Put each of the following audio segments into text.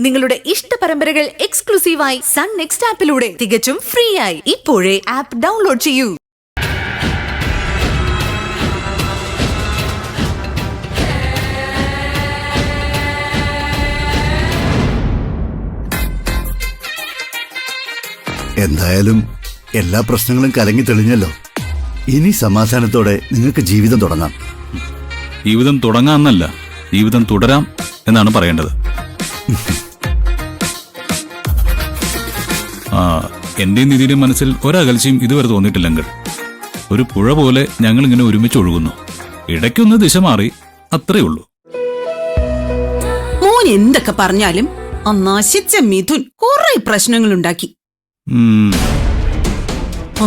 നിങ്ങളുടെ ഇഷ്ട പരമ്പരകൾ എക്സ്ക്ലൂസീവായി സൺ നെക്സ്റ്റ് ആപ്പിലൂടെ തികച്ചും ഫ്രീ ആയി ഇപ്പോഴേ ആപ്പ് ഡൗൺലോഡ് ചെയ്യൂ. എന്തായാലും എല്ലാ പ്രശ്നങ്ങളും കലങ്ങി തെളിഞ്ഞല്ലോ. ഇനി സമാധാനത്തോടെ നിങ്ങൾക്ക് ജീവിതം തുടങ്ങാം. ജീവിതം തുടങ്ങാമെന്നല്ല, ജീവിതം തുടരാം എന്നാണ് പറയേണ്ടത്. എന്റെയും നിധിയുടെയും മനസ്സിൽ ഒരകൽച്ചയും ഇതുവരെ തോന്നിയിട്ടില്ലെങ്കിൽ ഒരു പുഴ പോലെ ഞങ്ങൾ ഇങ്ങനെ ഒരുമിച്ച് ഒഴുകുന്നു. ഇടയ്ക്കൊന്ന് ദിശ മാറി, അത്രേ ഉള്ളൂ. മോൻ എന്തൊക്കെ പറഞ്ഞാലും ആ നശിച്ച മിഥുൻ കുറെ പ്രശ്നങ്ങൾ ഉണ്ടാക്കി.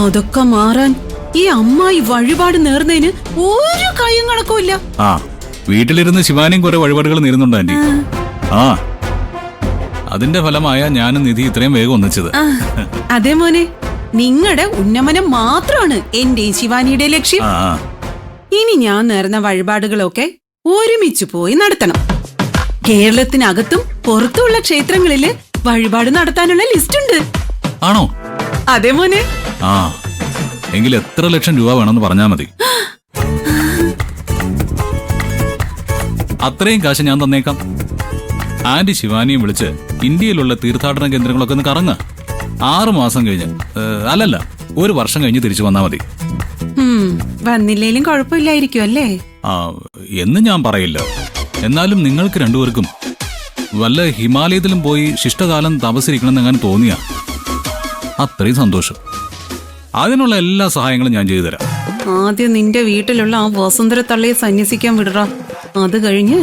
അതൊക്കെ മാറാൻ ഈ അമ്മായി വഴിപാട് നേർന്നതിന് ഒരു കയ്യും കണക്കുമില്ല. വീട്ടിലിരുന്ന് ശിവാനിയും കുറെ വഴിപാടുകൾ നേരുന്നുണ്ട് ആന്റി. അതിന്റെ ഫലമായ ഞാനും നിധി ഇത്രയും വേഗം ഒന്നിച്ചത്. അതെ മോനെ, നിങ്ങളുടെ ഉന്നമനം മാത്രമാണ് എന്റെ ശിവാനിയുടെ ലക്ഷ്യം. ഇനി ഞാൻ നേർന്ന വഴിപാടുകളൊക്കെ ഒരുമിച്ച് പോയി നടത്തണം. കേരളത്തിനകത്തും പുറത്തുമുള്ള ക്ഷേത്രങ്ങളില് വഴിപാട് നടത്താനുള്ള ലിസ്റ്റ് ഉണ്ട്. ആണോ? അതെ മോനെ. എങ്കിൽ എത്ര ലക്ഷം രൂപ വേണമെന്ന് പറഞ്ഞാ മതി. അത്രയും കാശ് ഞാൻ തന്നേക്കാം. ആന്റി ശിവാനിയും വിളിച്ച് ഇന്ത്യയിലുള്ള തീർത്ഥാടന കേന്ദ്രങ്ങളൊക്കെ ഒന്ന് കറങ്ങ. 6 മാസം കഴിഞ്ഞ്, അല്ലല്ല 1 വർഷം കഴിഞ്ഞ് തിരിച്ചു വന്നാ മതി. വന്നില്ലേലും കുഴപ്പമില്ലായിരിക്കും അല്ലേ? എന്ന് ഞാൻ പറയില്ല. എന്നാലും നിങ്ങൾക്ക് രണ്ടുപേർക്കും വല്ല ഹിമാലയത്തിലും പോയി ശിഷ്ടകാലം താമസിരിക്കണമെന്ന് എങ്ങനെ തോന്നിയാ അത്രയും സന്തോഷം. അതിനുള്ള എല്ലാ സഹായങ്ങളും ഞാൻ ചെയ്തു തരാം. ആദ്യം നിന്റെ വീട്ടിലുള്ള ആ വസുന്ധര തള്ളിയെ സന്യസിക്കാൻ വിടറ. അത് കഴിഞ്ഞ്